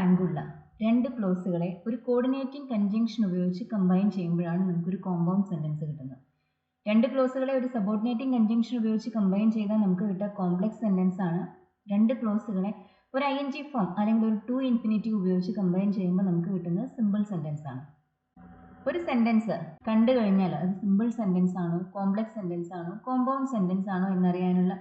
റാങ്കുള്ള രണ്ട് ക്ലോസുകളെ ഒരു കോർഡിനേറ്റിംഗ് കൺജങ്ഷൻ ഉപയോഗിച്ച് കമ്പൈൻ ചെയ്യുമ്പോഴാണ് നമുക്കൊരു കോമ്പൗണ്ട് സെന്റൻസ് കിട്ടുന്നത്. രണ്ട് ക്ലോസുകളെ ഒരു സബോർഡിനേറ്റിംഗ് കൺജങ്ഷൻ ഉപയോഗിച്ച് കമ്പൈൻ ചെയ്താൽ നമുക്ക് കിട്ടുക കോംപ്ലക്സ് സെന്റൻസ് ആണ്. രണ്ട് ക്ലോസുകളെ ഒരു ing ഫോം അല്ലെങ്കിൽ ഒരു ടു ഇൻഫിനിറ്റീവ് ഉപയോഗിച്ച് കമ്പൈൻ ചെയ്യുമ്പോൾ നമുക്ക് കിട്ടുന്നത് സിമ്പിൾ സെന്റൻസ് ആണ്. ഒരു സെന്റൻസ് കണ്ടു കഴിഞ്ഞാൽ അത് സിമ്പിൾ സെന്റൻസ് ആണോ, കോംപ്ലക്സ് സെന്റൻസ് ആണോ, കോമ്പൗണ്ട് സെന്റൻസ് ആണോ എന്നറിയാനുള്ള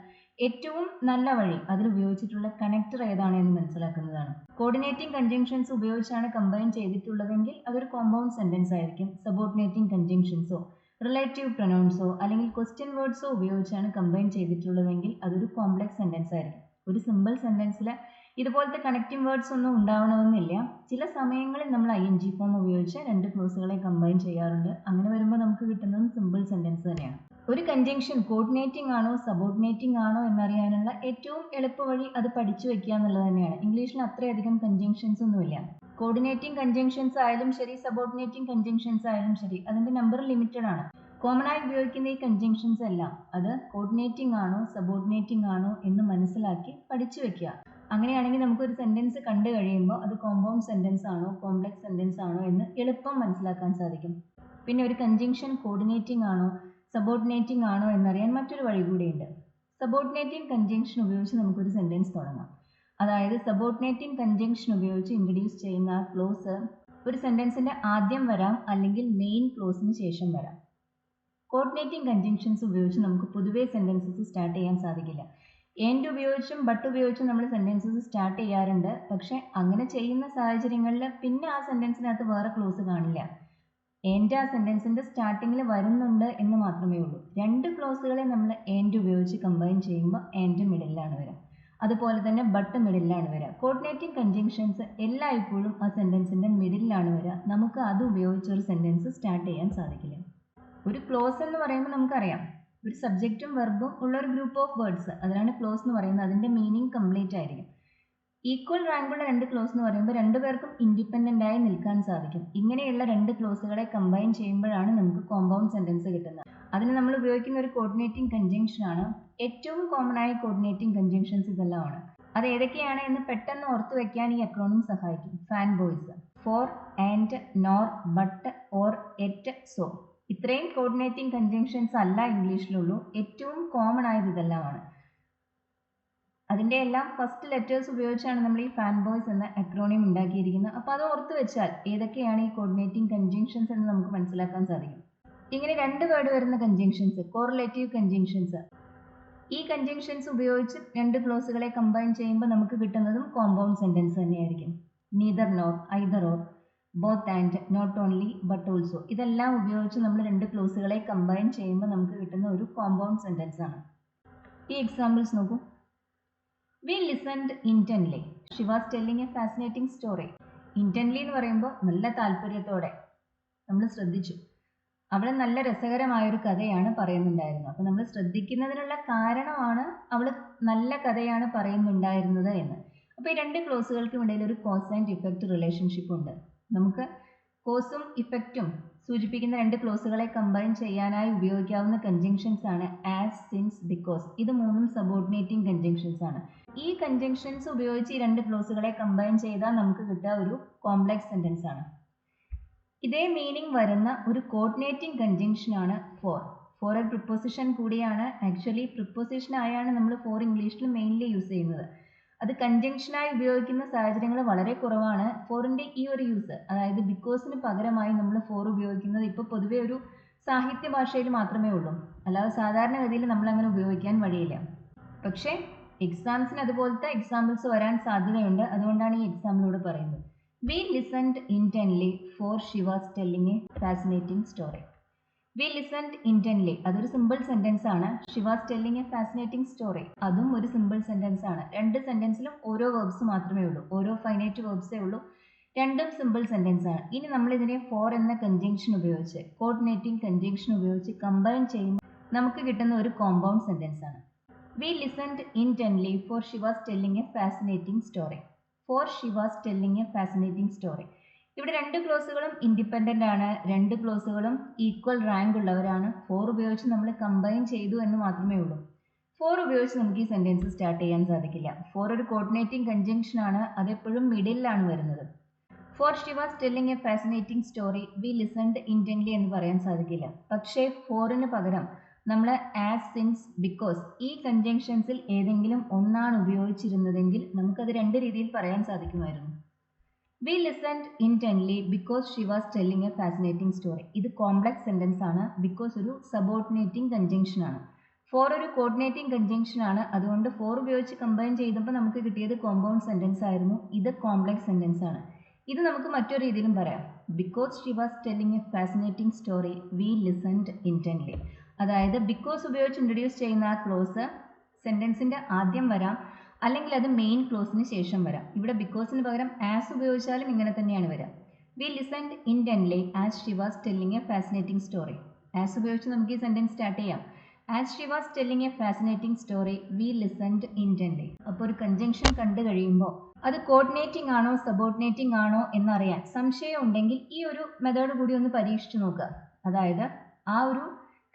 ഏറ്റവും നല്ല വഴി അതിൽ ഉപയോഗിച്ചിട്ടുള്ള കണക്ടർ ഏതാണ് എന്ന് മനസ്സിലാക്കുന്നതാണ്. കോർഡിനേറ്റിംഗ് കൺജങ്ഷൻസ് ഉപയോഗിച്ചാണ് കമ്പൈൻ ചെയ്തിട്ടുള്ളതെങ്കിൽ അതൊരു കോമ്പൗണ്ട് സെന്റൻസ് ആയിരിക്കും. സബോർഡിനേറ്റിംഗ് കൺജങ്ഷൻസോ റിലേറ്റീവ് പ്രൊനൗൺസോ അല്ലെങ്കിൽ ക്വസ്റ്റ്യൻ വേർഡ്സോ ഉപയോഗിച്ചാണ് കമ്പൈൻ ചെയ്തിട്ടുള്ളതെങ്കിൽ അതൊരു കോംപ്ലക്സ് സെന്റൻസ് ആയിരിക്കും. ഒരു സിമ്പിൾ സെന്റൻസിൽ ഇതുപോലത്തെ കണക്റ്റിംഗ് വേർഡ്സ് ഒന്നും ഉണ്ടാവണമെന്നില്ല. ചില സമയങ്ങളിൽ നമ്മൾ ing ഫോം ഉപയോഗിച്ച് രണ്ട് ക്ലോസുകളെ കമ്പൈൻ ചെയ്യാറുണ്ട്. അങ്ങനെ വരുമ്പോൾ നമുക്ക് കിട്ടുന്നത് സിമ്പിൾ സെന്റൻസ് തന്നെയാണ്. ഒരു കൺജങ്ഷൻ കോർഡിനേറ്റിംഗ് ആണോ സബോർഡിനേറ്റിംഗ് ആണോ എന്നറിയാനുള്ള ഏറ്റവും എളുപ്പവഴി അത് പഠിച്ചു വെക്കുക എന്നുള്ളത് തന്നെയാണ്. ഇംഗ്ലീഷിൽ അത്രയധികം കൺജങ്ഷൻസ് ഒന്നുമില്ല. കോർഡിനേറ്റിംഗ് കൺജങ്ഷൻസ് ആയാലും ശരി, സബോർഡിനേറ്റിംഗ് കൺജങ്ഷൻസ് ആയാലും ശരി, അതിന്റെ നമ്പർ ലിമിറ്റഡ് ആണ്. കോമൺ ആയി ഉപയോഗിക്കുന്ന ഈ കൺജങ്ഷൻസ് എല്ലാം അത് കോർഡിനേറ്റിംഗ് ആണോ സബോർഡിനേറ്റിംഗ് ആണോ എന്ന് മനസ്സിലാക്കി പഠിച്ചു വെക്കുക. അങ്ങനെയാണെങ്കിൽ നമുക്കൊരു സെന്റൻസ് കണ്ടു കഴിയുമ്പോൾ അത് കോമ്പൗണ്ട് സെന്റൻസ് ആണോ കോംപ്ലക്സ് സെന്റൻസ് ആണോ എന്ന് എളുപ്പം മനസ്സിലാക്കാൻ സാധിക്കും. പിന്നെ ഒരു കൺജങ്ഷൻ കോർഡിനേറ്റിംഗ് ആണോ സബോർഡിനേറ്റിംഗ് ആണോ എന്നറിയാൻ മറ്റൊരു വഴി കൂടിയുണ്ട്. സബോർഡിനേറ്റിംഗ് കൺജങ്ഷൻ ഉപയോഗിച്ച് നമുക്കൊരു സെന്റൻസ് തുടങ്ങാം. അതായത് സബോർഡിനേറ്റിംഗ് കൺജങ്ഷൻ ഉപയോഗിച്ച് ഇൻട്രൊഡ്യൂസ് ചെയ്യുന്ന ആ ക്ലോസ് ഒരു സെന്റൻസിന്റെ ആദ്യം വരാം അല്ലെങ്കിൽ മെയിൻ ക്ലോസിന് ശേഷം വരാം. കോർഡിനേറ്റിംഗ് കൺജങ്ഷൻസ് ഉപയോഗിച്ച് നമുക്ക് പൊതുവേ സെന്റൻസസ് സ്റ്റാർട്ട് ചെയ്യാൻ സാധിക്കില്ല. ആൻഡ് ഉപയോഗിച്ചും ബട്ട് ഉപയോഗിച്ചും നമ്മൾ സെന്റൻസസ് സ്റ്റാർട്ട് ചെയ്യാറുണ്ട്. പക്ഷെ അങ്ങനെ ചെയ്യുന്ന സാഹചര്യങ്ങളിൽ പിന്നെ ആ സെന്റൻസിനകത്ത് വേറെ ക്ലോസ് കാണില്ല. ആൻഡ് ആ സെന്റൻസിന്റെ സ്റ്റാർട്ടിങ്ങിൽ വരുന്നുണ്ട് എന്ന് മാത്രമേ ഉള്ളൂ. രണ്ട് ക്ലോസുകളെ നമ്മൾ ആൻഡ് ഉപയോഗിച്ച് കമ്പൈൻ ചെയ്യുമ്പോൾ ആൻഡ് മിഡിലാണ് വരിക. അതുപോലെ തന്നെ ബട്ട് മിഡിലാണ് വരിക. കോർഡിനേറ്റിംഗ് കൺജങ്ഷൻസ് എല്ലായ്പ്പോഴും ആ സെന്റൻസിന്റെ മിഡിലാണ് വരിക. നമുക്ക് അത് ഉപയോഗിച്ച് ഒരു സെന്റൻസ് സ്റ്റാർട്ട് ചെയ്യാൻ സാധിക്കില്ല. ഒരു ക്ലോസ് എന്ന് പറയുമ്പോൾ നമുക്കറിയാം ഒരു സബ്ജക്റ്റും വെർബും ഉള്ള ഒരു ഗ്രൂപ്പ് ഓഫ് വേർഡ്സ്, അതിനാണ് ക്ലോസ് എന്ന് പറയുന്നത്. അതിന്റെ മീനിങ് കംപ്ലീറ്റ് ആയിരിക്കും. ഈക്വൽ റാങ്കുള്ള രണ്ട് ക്ലോസ് എന്ന് പറയുമ്പോൾ രണ്ടുപേർക്കും ഇൻഡിപെൻഡന്റ് ആയി നിൽക്കാൻ സാധിക്കും. ഇങ്ങനെയുള്ള രണ്ട് ക്ലോസുകളെ കമ്പൈൻ ചെയ്യുമ്പോഴാണ് നമുക്ക് കോമ്പൗണ്ട് സെന്റൻസ് കിട്ടുന്നത്. അതിന് നമ്മൾ ഉപയോഗിക്കുന്ന ഒരു കോർഡിനേറ്റിംഗ് കൺജങ്ഷൻ ആണ്. ഏറ്റവും കോമൺ ആയ കോർഡിനേറ്റിംഗ് കൺജങ്ഷൻസ് ഇതെല്ലാമാണ്. അത് ഏതൊക്കെയാണ് എന്ന് പെട്ടെന്ന് ഓർത്തു വെക്കാൻ ഈ അക്രോണിം സഹായിക്കും. Fanboys, for, and, nor, but, or, yet, so. ഇത്രയും കോർഡിനേറ്റിംഗ് കൺജങ്ഷൻസ് അല്ല ഇംഗ്ലീഷിലുള്ളൂ. ഏറ്റവും കോമൺ ആയത് ഇതെല്ലാമാണ്. അതിന്റെ എല്ലാം ഫസ്റ്റ് ലെറ്റേഴ്സ് ഉപയോഗിച്ചാണ് നമ്മൾ ഈ ഫാൻ ബോയ്സ് എന്ന അക്രോണിം ഉണ്ടാക്കിയിരിക്കുന്നത്. അപ്പോൾ അത് ഓർത്ത് വെച്ചാൽ ഏതൊക്കെയാണ് ഈ കോർഡിനേറ്റിംഗ് കൺജങ്ഷൻസ് എന്ന് നമുക്ക് മനസ്സിലാക്കാൻ സാധിക്കും. ഇങ്ങനെ രണ്ട് വേർഡ് വരുന്ന കൺജങ്ഷൻസ് കോറിലേറ്റീവ് കൺജങ്ഷൻസ്. ഈ കൺജങ്ഷൻസ് ഉപയോഗിച്ച് രണ്ട് ക്ലോസുകളെ കമ്പൈൻ ചെയ്യുമ്പോൾ നമുക്ക് കിട്ടുന്നതും കോമ്പൗണ്ട് സെന്റൻസ് തന്നെയായിരിക്കും. Neither nor, either or, both and, not only, but also. ഇതെല്ലാം ഉപയോഗിച്ച് നമ്മൾ രണ്ട് ക്ലോസുകളെ കമ്പൈൻ ചെയ്യുമ്പോൾ നമുക്ക് കിട്ടുന്ന ഒരു കോമ്പൗണ്ട് സെന്റൻസ് ആണ്. ഈ എക്സാമ്പിൾസ് നോക്കൂ. We listened intently. She was telling a fascinating story. Intently എന്ന് പറയുമ്പോൾ നല്ല താല്പര്യത്തോടെ നമ്മൾ ശ്രദ്ധിച്ചു. അവൾ നല്ല രസകരമായൊരു കഥയാണ് പറയുന്നുണ്ടായിരുന്നത്. അപ്പോൾ നമ്മൾ ശ്രദ്ധിക്കുന്നതിനുള്ള കാരണമാണ് അവൾ നല്ല കഥയാണ് പറയുന്നുണ്ടായിരുന്നത് എന്ന്. അപ്പോൾ ഈ രണ്ട് ക്ലോസുകൾക്കും ഇടയിൽ ഒരു കോസ് ആൻഡ് ഇഫക്റ്റ് റിലേഷൻഷിപ്പ് ഉണ്ട്. നമുക്ക് കോസും ഇഫക്റ്റും സൂചിപ്പിക്കുന്ന രണ്ട് ക്ലോസുകളെ കമ്പൈൻ ചെയ്യാനായി ഉപയോഗിക്കാവുന്ന കൺജങ്ഷൻസ് ആണ് ആസ്, സിൻസ്, ബിക്കോസ്. ഇത് മൂന്നും സബോർഡിനേറ്റിംഗ് കൺജങ്ഷൻസ് ആണ്. ഈ കൺജങ്ഷൻസ് ഉപയോഗിച്ച് ഈ രണ്ട് ക്ലോസുകളെ കമ്പൈൻ ചെയ്താൽ നമുക്ക് കിട്ടുക ഒരു കോംപ്ലക്സ് സെന്റൻസ് ആണ്. ഇതേ മീനിങ് വരുന്ന ഒരു കോർഡിനേറ്റിംഗ് കൺജങ്ഷൻ ആണ് ഫോർ. ഫോർ ഒരു പ്രിപ്പോസിഷൻ കൂടിയാണ്. ആക്ച്വലി പ്രിപ്പോസിഷൻ ആയാണ് നമ്മൾ ഫോർ ഇംഗ്ലീഷിൽ മെയിൻലി യൂസ് ചെയ്യുന്നത്. അത് കൺജങ്ഷനായി ഉപയോഗിക്കുന്ന സാഹചര്യങ്ങൾ വളരെ കുറവാണ്. ഫോറിന്റെ ഈ ഒരു യൂസ്, അതായത് ബിക്കോസിന് പകരമായി നമ്മൾ ഫോർ ഉപയോഗിക്കുന്നത് ഇപ്പോൾ പൊതുവെ ഒരു സാഹിത്യ ഭാഷയിൽ മാത്രമേ ഉള്ളൂ. അല്ലാതെ സാധാരണഗതിയിൽ നമ്മൾ അങ്ങനെ ഉപയോഗിക്കാൻ വഴിയില്ല. പക്ഷേ എക്സാംസിന് അതുപോലത്തെ എക്സാമ്പിൾസ് വരാൻ സാധ്യതയുണ്ട്. അതുകൊണ്ടാണ് ഈ എക്സാമ്പിളോട് പറയുന്നത്. We listened intently for she was telling a fascinating story. We listened intently അതൊരു സിമ്പിൾ സെന്റൻസ് ആണ്. She was telling a fascinating story അതും ഒരു സിമ്പിൾ സെന്റൻസ് ആണ്. രണ്ട് സെന്റൻസിലും ഓരോ വേർബ്സ് മാത്രമേ ഉള്ളൂ, ഓരോ ഫൈനൈറ്റ് വേർബ്സേ ഉള്ളൂ. രണ്ടും സിമ്പിൾ സെന്റൻസ് ആണ്. ഇനി നമ്മൾ ഇതിനെ ഫോർ എന്ന കൺജങ്ഷൻ ഉപയോഗിച്ച് കോർഡിനേറ്റിംഗ് കൺജങ്ഷൻ ഉപയോഗിച്ച് കമ്പൈൻ ചെയ്യുമ്പോൾ നമുക്ക് കിട്ടുന്ന ഒരു കോമ്പൗണ്ട് സെന്റൻസ് ആണ്. We listened intently for she was telling a fascinating story. For she was telling a fascinating story. ഇവിടെ രണ്ട് ക്ലോസുകളും ഇൻഡിപെൻഡന്റ് ആണ്. രണ്ട് ക്ലോസുകളും ഈക്വൽ റാങ്ക് ഉള്ളവരാണ്. ഫോർ ഉപയോഗിച്ച് നമ്മൾ കമ്പൈൻ ചെയ്തു എന്ന് മാത്രമേ ഉള്ളൂ. ഫോർ ഉപയോഗിച്ച് നമുക്ക് ഈ സെൻറ്റൻസ് സ്റ്റാർട്ട് ചെയ്യാൻ സാധിക്കില്ല. ഫോർ ഒരു കോർഡിനേറ്റിംഗ് കൺജങ്ഷൻ ആണ്, അതെപ്പോഴും മിഡിലാണ് വരുന്നത്. For she was telling a fascinating story we listened intently എന്ന് പറയാൻ സാധിക്കില്ല. പക്ഷേ ഫോറിന് പകരം നമ്മൾ ആസ്, സിൻസ്, ബിക്കോസ് ഈ കൺജങ്ഷൻസിൽ ഏതെങ്കിലും ഒന്നാണ് ഉപയോഗിച്ചിരുന്നതെങ്കിൽ നമുക്കത് രണ്ട് രീതിയിൽ പറയാൻ സാധിക്കുമായിരുന്നു. We listened intently because she was telling a fascinating story. ഇത് കോംപ്ലക്സ് സെൻറ്റൻസ് ആണ്, ബിക്കോസ് ഒരു സബോർഡിനേറ്റിംഗ് കൺജങ്ഷൻ ആണ്. ഫോർ ഒരു കോർഡിനേറ്റിംഗ് കൺജങ്ഷൻ ആണ്, അതുകൊണ്ട് ഫോർ ഉപയോഗിച്ച് കമ്പൈൻ ചെയ്തപ്പോൾ നമുക്ക് കിട്ടിയത് കോമ്പൗണ്ട് സെൻറ്റൻസ് ആയിരുന്നു. ഇത് കോംപ്ലക്സ് സെൻറ്റൻസ് ആണ്. ഇത് നമുക്ക് മറ്റൊരു രീതിയിലും പറയാം. Because she was telling a fascinating story we listened intently. അതായത് ബിക്കോസ് ഉപയോഗിച്ച് ഇൻട്രൊഡ്യൂസ് ചെയ്യുന്ന ആ ക്ലോസ് സെൻറ്റൻസിൻ്റെ ആദ്യം വരാം, അല്ലെങ്കിൽ അത് മെയിൻ ക്ലോസിന് ശേഷം വരാം. ഇവിടെ ബിക്കോസിന് പകരം ആസ് ഉപയോഗിച്ചാലും ഇങ്ങനെ തന്നെയാണ് വരാം. We listened intently as she was telling a fascinating story. As ഉപയോഗിച്ച് നമുക്ക് ഈ സെൻറ്റൻസ് സ്റ്റാർട്ട് ചെയ്യാം. As she was telling a fascinating story we listened intently. അപ്പോൾ ഒരു കൺജങ്ഷൻ കണ്ടു കഴിയുമ്പോൾ അത് കോർഡിനേറ്റിംഗ് ആണോ സബോർഡിനേറ്റിംഗ് ആണോ എന്നറിയാൻ സംശയം ഉണ്ടെങ്കിൽ ഈ ഒരു മെത്തേഡ് കൂടി ഒന്ന് പരീക്ഷിച്ച് നോക്കുക. അതായത് ആ ഒരു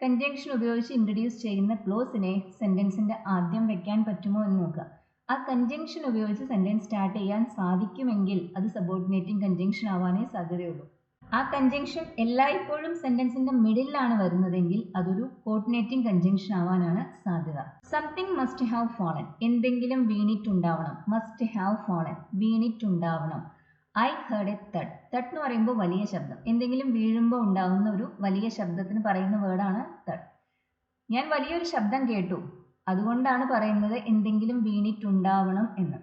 കൺജങ്ഷൻ ഉപയോഗിച്ച് ഇൻട്രൊഡ്യൂസ് ചെയ്യുന്ന ക്ലോസിനെ സെൻറ്റൻസിൻ്റെ ആദ്യം വെക്കാൻ പറ്റുമോ എന്ന് നോക്കുക. ആ കൺജങ്ഷൻ ഉപയോഗിച്ച് സെൻറ്റൻസ് സ്റ്റാർട്ട് ചെയ്യാൻ സാധിക്കുമെങ്കിൽ അത് സബോർഡിനേറ്റിംഗ് കൺജങ്ഷൻ ആവാനേ സാധ്യതയുള്ളൂ. ആ കൺജങ്ഷൻ എല്ലായ്പ്പോഴും സെൻറ്റൻസിൻ്റെ മിഡിലാണ് വരുന്നതെങ്കിൽ അതൊരു കോർഡിനേറ്റിംഗ് കൺജങ്ഷൻ ആവാനാണ് സാധ്യത. Something must have fallen. എന്തെങ്കിലും വീണിട്ടുണ്ടാവണം. മസ്റ്റ് ഹാവ് ഫാളൻ, വീണിട്ടുണ്ടാവണം. I heard a thud. Thud എന്ന് പറയുമ്പോൾ വലിയ ശബ്ദം. എന്തെങ്കിലും വീഴുമ്പോൾ ഉണ്ടാകുന്ന ഒരു വലിയ ശബ്ദത്തിന് പറയുന്ന വേർഡാണ് തഡ്. ഞാൻ വലിയൊരു ശബ്ദം കേട്ടു, അതുകൊണ്ടാണ് പറയുന്നത് എന്തെങ്കിലും വീണിട്ടുണ്ടാവണം എന്ന്.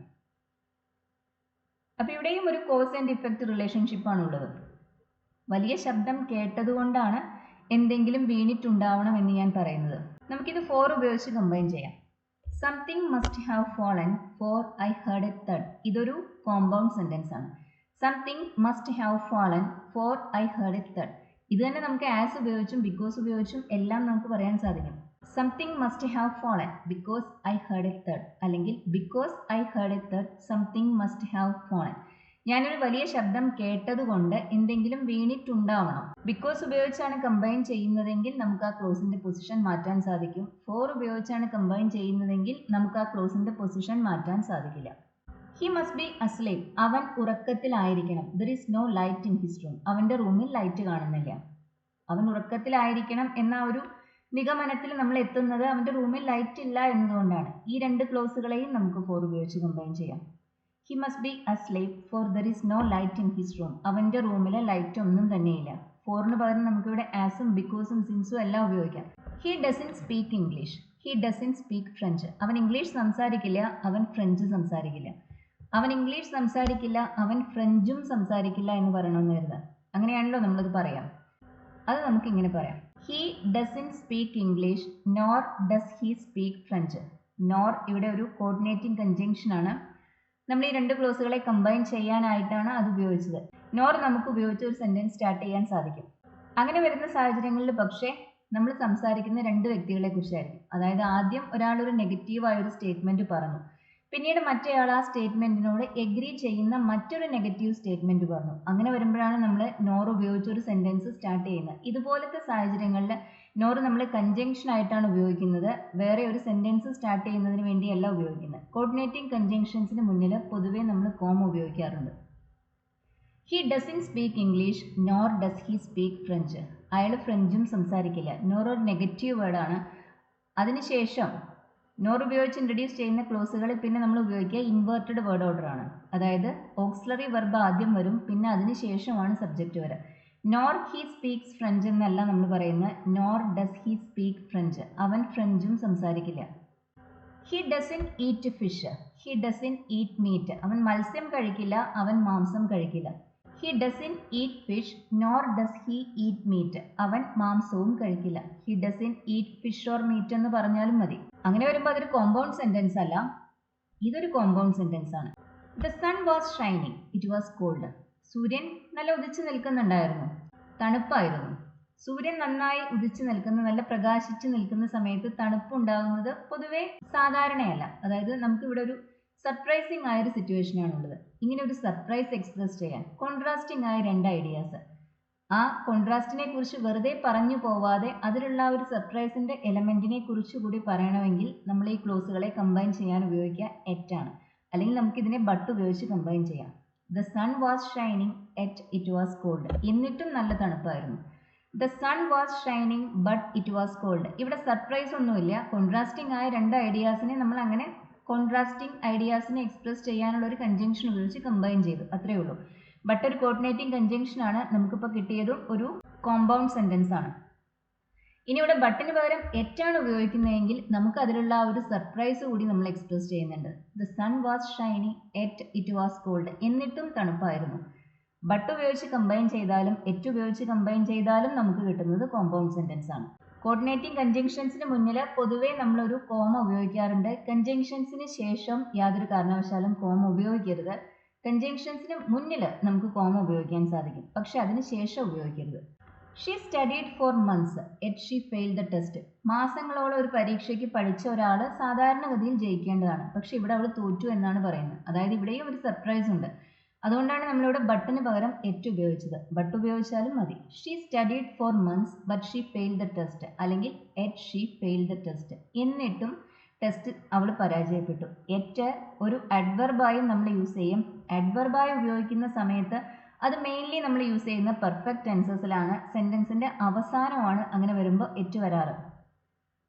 അപ്പോൾ ഇവിടെയും ഒരു കോസ് ആൻഡ് ഇഫക്റ്റ് റിലേഷൻഷിപ്പാണ് ഉള്ളത്. വലിയ ശബ്ദം കേട്ടതുകൊണ്ടാണ് എന്തെങ്കിലും വീണിട്ടുണ്ടാവണം എന്ന് ഞാൻ പറയുന്നത്. നമുക്കിത് ഫോർ ഉപയോഗിച്ച് കമ്പൈൻ ചെയ്യാം. Something must have fallen for I heard a thud. ഇതൊരു കോമ്പൗണ്ട് സെൻറ്റൻസ് ആണ്. Something must have fallen for I heard a thud. ഇത് തന്നെ നമുക്ക് ആസ് ഉപയോഗിച്ചും ബിക്കോസ് ഉപയോഗിച്ചും എല്ലാം നമുക്ക് പറയാൻ സാധിക്കും. Something must have fallen because I heard a thud, അല്ലെങ്കിൽ because I heard a thud something must have fallen. ഞാനൊരു വലിയ ശബ്ദം കേട്ടതുകൊണ്ട് എന്തെങ്കിലും വീണിട്ടുണ്ടാവണം. ബിക്കോസ് ഉപയോഗിച്ചാണ് കമ്പൈൻ ചെയ്യുന്നതെങ്കിൽ നമുക്ക് ആ ക്ലോസിന്റെ പൊസിഷൻ മാറ്റാൻ സാധിക്കും. ഫോർ ഉപയോഗിച്ചാണ് കമ്പൈൻ ചെയ്യുന്നതെങ്കിൽ നമുക്ക് ആ ക്ലോസിന്റെ പൊസിഷൻ മാറ്റാൻ സാധിക്കില്ല. He must be asleep. അവൻ ഉറക്കത്തിലായിരിക്കണം. There is no light in his room. അവൻ്റെ റൂമിൽ ലൈറ്റ് കാണുന്നില്ല. അവൻ ഉറക്കത്തിലായിരിക്കണം എന്ന ഒരു നിഗമനത്തിൽ നമ്മൾ എത്തുന്നത് അവൻ്റെ റൂമിൽ ലൈറ്റ് ഇല്ല എന്നതുകൊണ്ടാണ്. ഈ രണ്ട് ക്ലോസുകളെയും നമുക്ക് ഫോർ ഉപയോഗിച്ച് കമ്പൈൻ ചെയ്യാം. He must be asleep for there is no light in his room. അവൻ്റെ റൂമിലെ ലൈറ്റ് ഒന്നും തന്നെയില്ല. ഫോറിന് പകരം നമുക്കിവിടെ ആസും ബിക്കോസും സിൻസും എല്ലാം ഉപയോഗിക്കാം. He doesn't speak English. He doesn't speak French. അവൻ ഇംഗ്ലീഷ് സംസാരിക്കില്ല, അവൻ ഫ്രഞ്ച് സംസാരിക്കില്ല. അവൻ ഇംഗ്ലീഷ് സംസാരിക്കില്ല, അവൻ ഫ്രഞ്ചും സംസാരിക്കില്ല എന്ന് പറയണമെന്ന് കരുതാം. അങ്ങനെയാണല്ലോ നമ്മളത് പറയാം. അത് നമുക്ക് ഇങ്ങനെ പറയാം. He doesn't speak English nor does he speak French. Nor ഇവിടെ ഒരു കോർഡിനേറ്റിംഗ് കൺജങ്ഷൻ ആണ്. നമ്മൾ ഈ രണ്ട് ക്ലോസുകളെ കമ്പൈൻ ചെയ്യാനായിട്ടാണ് അത് ഉപയോഗിച്ചത്. നോർ നമുക്ക് ഉപയോഗിച്ച് ഒരു സെൻറ്റൻസ് സ്റ്റാർട്ട് ചെയ്യാൻ സാധിക്കും. അങ്ങനെ വരുന്ന സാഹചര്യങ്ങളിൽ പക്ഷേ നമ്മൾ സംസാരിക്കുന്ന രണ്ട് വ്യക്തികളെ കുറിച്ചായിരിക്കും. അതായത് ആദ്യം ഒരാൾ ഒരു നെഗറ്റീവായ ഒരു സ്റ്റേറ്റ്മെൻറ്റ് പറഞ്ഞു, പിന്നീട് മറ്റേയാൾ ആ സ്റ്റേറ്റ്മെൻറ്റിനോട് എഗ്രി ചെയ്യുന്ന മറ്റൊരു നെഗറ്റീവ് സ്റ്റേറ്റ്മെൻറ്റ് പറഞ്ഞു. അങ്ങനെ വരുമ്പോഴാണ് നമ്മൾ നോർ ഉപയോഗിച്ച് ഒരു സെൻറ്റൻസ് സ്റ്റാർട്ട് ചെയ്യുന്നത്. ഇതുപോലത്തെ സാഹചര്യങ്ങളിൽ നോർ നമ്മൾ കൺജങ്ഷൻ ആയിട്ടാണ് ഉപയോഗിക്കുന്നത്, വേറെ ഒരു സെൻറ്റൻസ് സ്റ്റാർട്ട് ചെയ്യുന്നതിന് വേണ്ടിയല്ല ഉപയോഗിക്കുന്നത്. കോർഡിനേറ്റിംഗ് കൺജങ്ഷൻസിന് മുന്നിൽ പൊതുവേ നമ്മൾ കോമ ഉപയോഗിക്കാറുണ്ട്. He doesn't speak English nor does he speak French. അയാൾ ഫ്രഞ്ചും സംസാരിക്കില്ല. നോർ ഒരു നെഗറ്റീവ് വേർഡാണ്. അതിനുശേഷം നോർ ഉപയോഗിച്ച് ഇൻട്രൊഡ്യൂസ് ചെയ്യുന്ന ക്ലോസുകളിൽ പിന്നെ നമ്മൾ ഉപയോഗിക്കുക ഇൻവേർട്ടഡ് വേർഡ് ഓർഡർ ആണ്. അതായത് ഓക്സിലറി വെർബ് ആദ്യം വരും, പിന്നെ അതിനുശേഷമാണ് സബ്ജക്റ്റ് വരിക. നോർ ഹി സ്പീക്സ് ഫ്രഞ്ച് എന്നല്ല നമ്മൾ പറയുന്നത്, nor does he speak French. അവൻ ഫ്രഞ്ചും സംസാരിക്കില്ല. He doesn't eat fish. He doesn't eat meat. അവൻ മത്സ്യം കഴിക്കില്ല, അവൻ മാംസം കഴിക്കില്ല. He doesn't eat fish nor does he eat meat. അവൻ മാംസവും കഴിക്കില്ല. He doesn't eat fish or meat എന്ന് പറഞ്ഞാലും മതി. അങ്ങനെ വരുമ്പോൾ അതൊരു കോമ്പൗണ്ട് സെൻറ്റൻസ് അല്ല, ഇതൊരു കോമ്പൗണ്ട് സെൻറ്റൻസ് ആണ്. The sun was shining it was cold. സൂര്യൻ നല്ല ഉദിച്ചു നിൽക്കുന്നുണ്ടായിരുന്നു, തണുപ്പായിരുന്നു. സൂര്യൻ നന്നായി ഉദിച്ചു നിൽക്കുന്ന, നല്ല പ്രകാശിച്ചു നിൽക്കുന്ന സമയത്ത് തണുപ്പുണ്ടാകുന്നത് പൊതുവെ സാധാരണയല്ല. അതായത് നമുക്കിവിടെ ഒരു സർപ്രൈസിങ് ആയൊരു സിറ്റുവേഷൻ ആണുള്ളത്. ഇങ്ങനെ ഒരു സർപ്രൈസ് എക്സ്പ്രസ് ചെയ്യാൻ കോൺട്രാസ്റ്റിംഗ് ആയ രണ്ട് ഐഡിയാസ്. ആ കോൺട്രാസ്റ്റിനെ കുറിച്ച് വെറുതെ പറഞ്ഞു പോവാതെ അതിലുള്ള ഒരു സർപ്രൈസിന്റെ എലമെന്റിനെ കുറിച്ച് കൂടി പറയണമെങ്കിൽ നമ്മൾ ഈ ക്ലോസുകളെ കമ്പൈൻ ചെയ്യാൻ ഉപയോഗിക്കുക എറ്റാണ്. അല്ലെങ്കിൽ നമുക്ക് ഇതിനെ ബട്ട് ഉപയോഗിച്ച് കമ്പൈൻ ചെയ്യാം. The sun was shining yet it was cold. എന്നിട്ടും നല്ല തണുപ്പായിരുന്നു. The sun was shining but it was cold. ഇവിടെ സർപ്രൈസ് ഒന്നുമില്ല. കോൺട്രാസ്റ്റിംഗ് ആയ രണ്ട് ഐഡിയാസിനെ നമ്മൾ അങ്ങനെ കോൺട്രാസ്റ്റിംഗ് ഐഡിയാസിനെ എക്സ്പ്രസ് ചെയ്യാനുള്ള ഒരു കൺജങ്ഷൻ ഉപയോഗിച്ച് കമ്പൈൻ ചെയ്തു, അത്രേ ഉള്ളൂ. ബട്ട് ഒരു കോർഡിനേറ്റിംഗ് കൺജങ്ഷൻ ആണ്. നമുക്കിപ്പോൾ കിട്ടിയതും ഒരു കോമ്പൗണ്ട് സെന്റൻസ് ആണ്. ഇനി ഇവിടെ ബട്ടിന് പകരം എറ്റാണ് ഉപയോഗിക്കുന്നതെങ്കിൽ നമുക്ക് അതിലുള്ള ആ ഒരു സർപ്രൈസ് കൂടി നമ്മൾ എക്സ്പ്രസ് ചെയ്യുന്നുണ്ട്. The sun was shining yet it was cold. എന്നിട്ടും തണുപ്പായിരുന്നു. ബട്ട് ഉപയോഗിച്ച് കമ്പൈൻ ചെയ്താലും എറ്റ് ഉപയോഗിച്ച് കമ്പൈൻ ചെയ്താലും നമുക്ക് കിട്ടുന്നത് കോമ്പൗണ്ട് സെന്റൻസ് ആണ്. കോർഡിനേറ്റിംഗ് കൺജങ്ഷൻസിന് മുന്നിൽ പൊതുവേ നമ്മളൊരു കോമ ഉപയോഗിക്കാറുണ്ട്. കൺജങ്ഷൻസിന് ശേഷം യാതൊരു കാരണവശാലും കോമ ഉപയോഗിക്കരുത്. കൺജങ്ഷൻസിന് മുന്നിൽ നമുക്ക് കോമ ഉപയോഗിക്കാൻ സാധിക്കും, പക്ഷെ അതിന് ശേഷം ഉപയോഗിക്കരുത്. She studied for months yet she fail the test. മാസങ്ങളോളം ഒരു പരീക്ഷയ്ക്ക് പഠിച്ച ഒരാൾ സാധാരണഗതിയിൽ ജയിക്കേണ്ടതാണ്, പക്ഷെ ഇവിടെ അവൾ തോറ്റു എന്നാണ് പറയുന്നത്. അതായത് ഇവിടെയും ഒരു സർപ്രൈസ് ഉണ്ട്. അതുകൊണ്ടാണ് നമ്മളിവിടെ ബട്ടിന് പകരം എറ്റ് ഉപയോഗിച്ചത്. ബട്ട് ഉപയോഗിച്ചാലും മതി. She studied for months but she fail the test, അല്ലെങ്കിൽ yet she fail the test. എന്നിട്ടും ടെസ്റ്റ് അവൾ പരാജയപ്പെട്ടു. എറ്റ് ഒരു അഡ്വർബായി നമ്മൾ യൂസ് ചെയ്യും. അഡ്വർബായി ഉപയോഗിക്കുന്ന സമയത്ത് അത് മെയിൻലി നമ്മൾ യൂസ് ചെയ്യുന്ന പെർഫെക്റ്റ് ടെൻസസിലാണ്. സെന്റൻസിന്റെ അവസാനമാണ് അങ്ങനെ വരുമ്പോൾ എറ്റ് വരാറ്.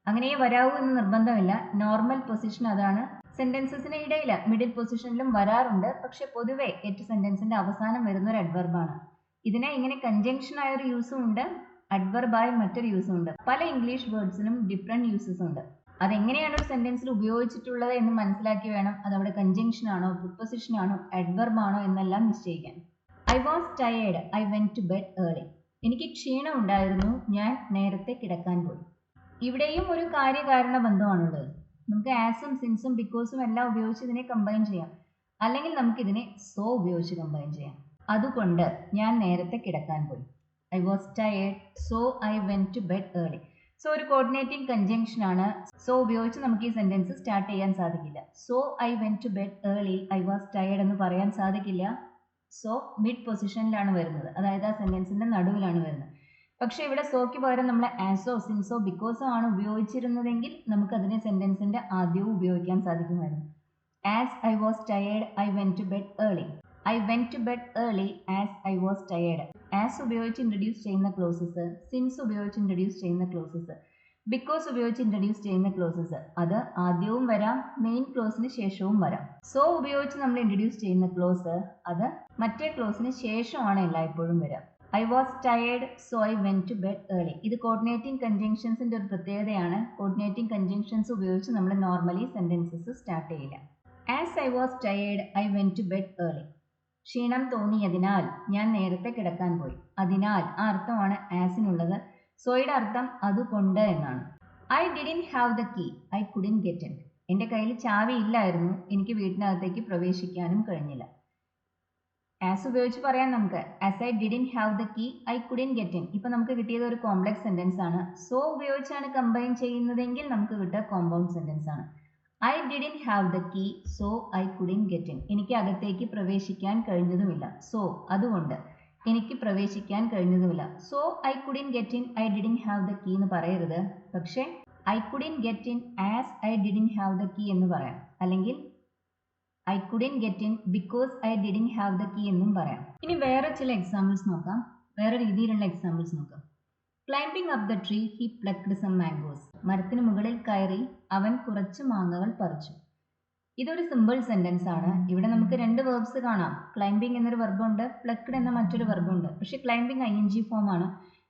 അങ്ങനെ വരാവൂ എന്ന് നിർബന്ധമില്ല. നോർമൽ പൊസിഷൻ അതാണ്. സെന്റൻസസിന് ഇടയിൽ മിഡിൽ പൊസിഷനിലും വരാറുണ്ട്, പക്ഷെ പൊതുവെ എറ്റ് സെന്റൻസിന്റെ അവസാനം വരുന്ന ഒരു അഡ്വർബാണ്. ഇതിനെ ഇങ്ങനെ കൺജങ്ഷൻ ആയ ഒരു യൂസും ഉണ്ട്, അഡ്വർബായി മറ്റൊരു യൂസും ഉണ്ട്. പല ഇംഗ്ലീഷ് വേർഡ്സിനും ഡിഫറെന്റ് യൂസസ് ഉണ്ട്. അതെങ്ങനെയാണ് ഒരു സെന്റൻസിൽ ഉപയോഗിച്ചിട്ടുള്ളത് എന്ന് മനസ്സിലാക്കി വേണം അതവിടെ കൺജങ്ഷൻ ആണോ, പ്രിപ്പൊസിഷൻ ആണോ, അഡ്വർബ് ആണോ എന്നെല്ലാം നിശ്ചയിക്കാൻ. I was tired I went to bed early. എനിക്ക് ക്ഷീണം ഉണ്ടായിരുന്നു, ഞാൻ നേരത്തെ കിടക്കാൻ പോയി. ഇവിടെയും ഒരു കാര്യകാരണ ബന്ധമാണുള്ളത്. നമുക്ക് ആസും സിൻസും ബിക്കോസും എല്ലാം ഉപയോഗിച്ച് ഇതിനെ കമ്പൈൻ ചെയ്യാം. അല്ലെങ്കിൽ നമുക്കിതിനെ സോ ഉപയോഗിച്ച് കമ്പൈൻ ചെയ്യാം. അതുകൊണ്ട് ഞാൻ നേരത്തെ കിടക്കാൻ പോയി. I was tired so I went to bed early. So ഒരു കോർഡിനേറ്റിംഗ് കൺജങ്ഷൻ ആണ്. സോ ഉപയോഗിച്ച് നമുക്ക് ഈ സെന്റൻസ് സ്റ്റാർട്ട് ചെയ്യാൻ സാധിക്കില്ല. So I went to bed early I was tired എന്ന് പറയാൻ സാധിക്കില്ല. സോ മിഡ് പൊസിഷനിലാണ് വരുന്നത്, അതായത് ആ സെന്റൻസിന്റെ നടുവിലാണ് വരുന്നത്. പക്ഷെ ഇവിടെ സോയ്ക്ക് പകരം നമ്മൾ ആസോ സിൻസോ ബിക്കോസോ ആണ് ഉപയോഗിച്ചിരുന്നതെങ്കിൽ നമുക്ക് അതിനെ സെന്റൻസിന്റെ ആദ്യവും ഉപയോഗിക്കാൻ സാധിക്കുമായിരുന്നു. As I was tired I went to bed early. I went to bed early as I was tired. As ഉപയോഗിച്ച് ഇൻട്രൊഡ്യൂസ് ചെയ്യുന്ന ക്ലോസസ്, സിൻസ് ഉപയോഗിച്ച് ഇൻട്രൊഡ്യൂസ് ചെയ്യുന്ന ക്ലോസസ്, ബിക്കോസ് ഉപയോഗിച്ച് ഇൻട്രൊഡ്യൂസ് ചെയ്യുന്ന ക്ലോസസ് അത് ആദ്യവും വരാം, മെയിൻ ക്ലോസിന് ശേഷവും വരാം. സോ ഉപയോഗിച്ച് നമ്മൾ ഇൻട്രൊഡ്യൂസ് ചെയ്യുന്ന ക്ലോസ് അത് മറ്റേ ക്ലോസിന് ശേഷമാണ് എല്ലായ്പ്പോഴും വരാം. I was tired so I went to bed early. ഇത് കോർഡിനേറ്റിംഗ് കൺജങ്ഷൻസിന്റെ ഒരു പ്രത്യേകതയാണ്. കോർഡിനേറ്റിംഗ് കൺജങ്ഷൻസ് ഉപയോഗിച്ച് നമ്മൾ നോർമലി സെന്റൻസസ് സ്റ്റാർട്ട് ചെയ്യില്ല. As I was tired I went to bed early. ക്ഷീണം തോന്നിയതിനാൽ ഞാൻ നേരത്തെ കിടക്കാൻ പോയി. അതിനാൽ ആ അർത്ഥമാണ് ആസിനുള്ളത്. സോയുടെ അർത്ഥം അതുകൊണ്ട് എന്നാണ്. I didn't have the key I couldn't get in. എൻ്റെ കയ്യിൽ ചാവി ഇല്ലായിരുന്നു, എനിക്ക് വീട്ടിനകത്തേക്ക് പ്രവേശിക്കാനും കഴിഞ്ഞില്ല. ആസ് ഉപയോഗിച്ച് പറയാൻ നമുക്ക് as I didn't have the key I couldn't get in. ഇപ്പൊ നമുക്ക് കിട്ടിയത് ഒരു കോംപ്ലക്സ് സെന്റൻസ് ആണ്. സോ ഉപയോഗിച്ചാണ് കമ്പൈൻ ചെയ്യുന്നതെങ്കിൽ നമുക്ക് കിട്ടുക കോമ്പൗണ്ട് സെന്റൻസ് ആണ്. I didn't have the key so I couldn't get in. എനിക്ക് അകത്തേക്ക് പ്രവേശിക്കാൻ കഴിഞ്ഞതുമില്ല. സോ അതുകൊണ്ട് എനിക്ക് പ്രവേശിക്കാൻ കഴിഞ്ഞതുമില്ല. So I couldn't get in I didn't have the key എന്ന് പറയരുത്. പക്ഷേ I couldn't get in as I didn't have the key എന്ന് പറയാം. അല്ലെങ്കിൽ I couldn't get in because I didn't have the key എന്നും പറയാം. ഇനി വേറെ ചില എക്സാമ്പിൾസ് നോക്കാം. വേറെ രീതിയിലുള്ള എക്സാമ്പിൾസ് നോക്കാം. Climbing up the tree he plucked some mangoes. മരത്തിന് മുകളിൽ കയറി അവൻ കുറച്ച് മാങ്ങകൾ പറിച്ചു. ഇതൊരു സിമ്പിൾ സെന്റൻസ് ആണ്. ഇവിടെ നമുക്ക് രണ്ട് വെർബ്സ് കാണാം. ക്ലൈംബിംഗ് എന്നൊരു വെർബുണ്ട്, പ്ലക്ഡ് എന്ന മറ്റൊരു വെർബുണ്ട്. പക്ഷെ ക്ലൈംബിംഗ് ING ഫോം ആണ്.